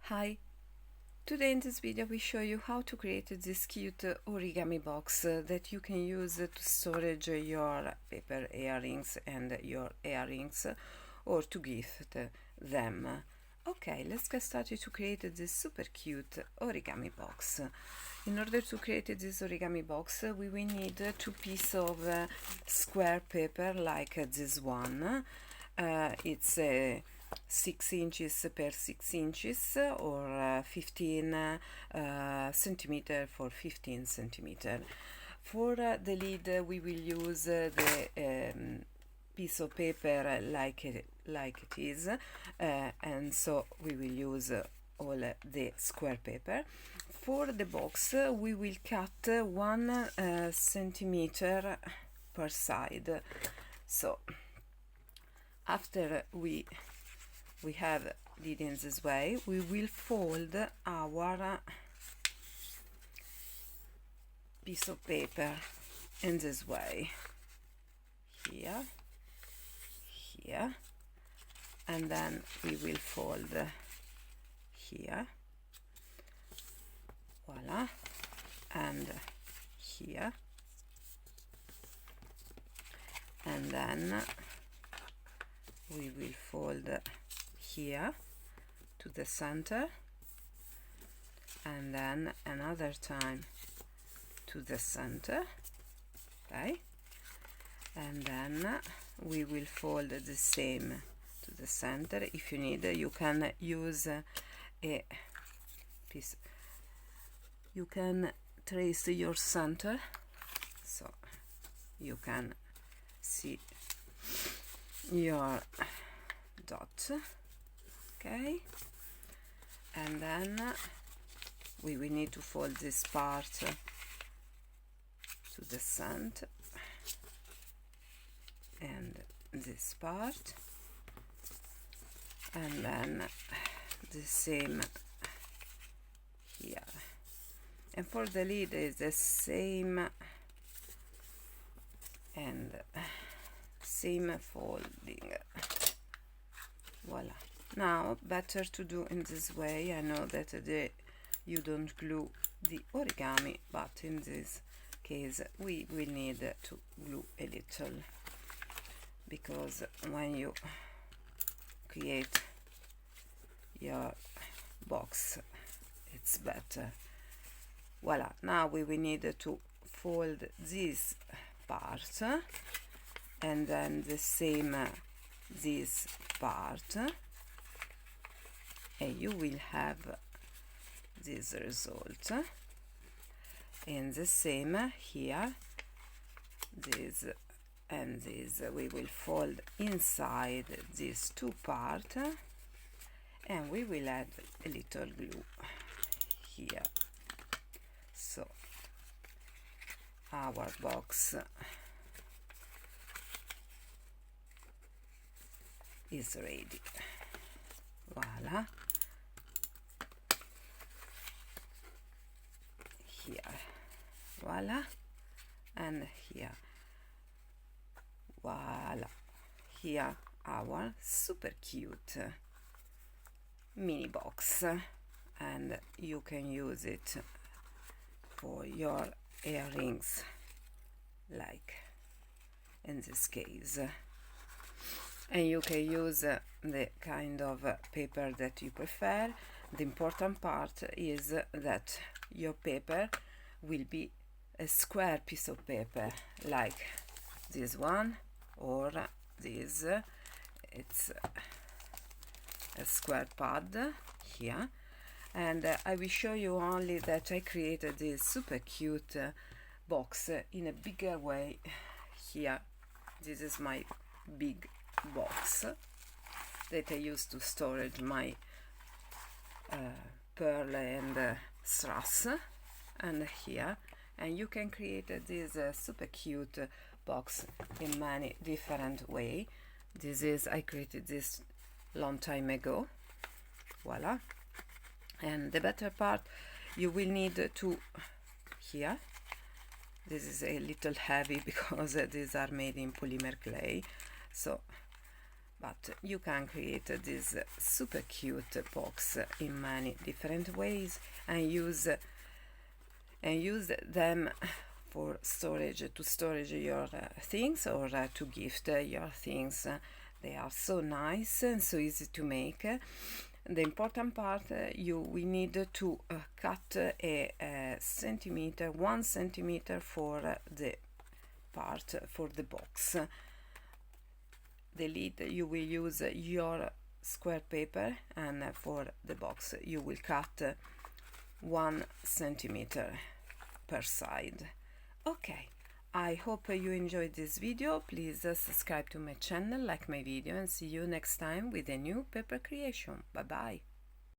Hi, today in this video we show you how to create this cute origami box that you can use to storage your paper earrings and your earrings or to gift them. Okay, let's get started to create this super cute origami box. In order to create this origami box we will need 2 pieces of square paper like this one. It's 6 inches per 6 inches or 15 centimeter for 15 centimeter. For the lid we will use the piece of paper like it is, and so we will use all the square paper. For the box we will cut 1 centimeter per side. So after we have did in this way, we will fold our piece of paper in this way, here, here, and then we will fold here, voila, and here, and then we will fold here to the center, and then another time to the center, okay, and then we will fold the same to the center. If you need, you can use a piece, you can trace your center so you can see your dot, okay, and then we will need to fold this part to the center and this part, and then the same here, and for the lid is the same and same folding. Voila. Now better to do in this way. I know that you don't glue the origami, but in this case we will need to glue a little, because when you create your box it's better. Voila. Now we will need to fold this part and then the same this part, and you will have this result. And the same here, this and this we will fold inside these 2 parts, and we will add a little glue here. So our box is ready. Voila. Here, voila, and here, voila. Here our super cute mini box, and you can use it for your earrings, like in this case. And you can use the kind of paper that you prefer. The important part is that your paper will be a square piece of paper, like this one or this. It's a square pad here, and I will show you only that I created this super cute box in a bigger way here. This is my big box that I use to storage my pearl and strass, and here, and you can create this super cute box in many different way. This is, I created this long time ago. Voila. And the better part, you will need to here, this is a little heavy because these are made in polymer clay, so but you can create this super cute box in many different ways and use them for storage, to storage your things, or to gift your things. They are so nice and so easy to make. The important part, we need to cut a centimeter, 1 centimeter for the part for the box. The lid, you will use your square paper, and for the box you will cut 1 centimeter per side. Okay, I hope you enjoyed this video. Please subscribe to my channel, like my video, and see you next time with a new paper creation. Bye bye.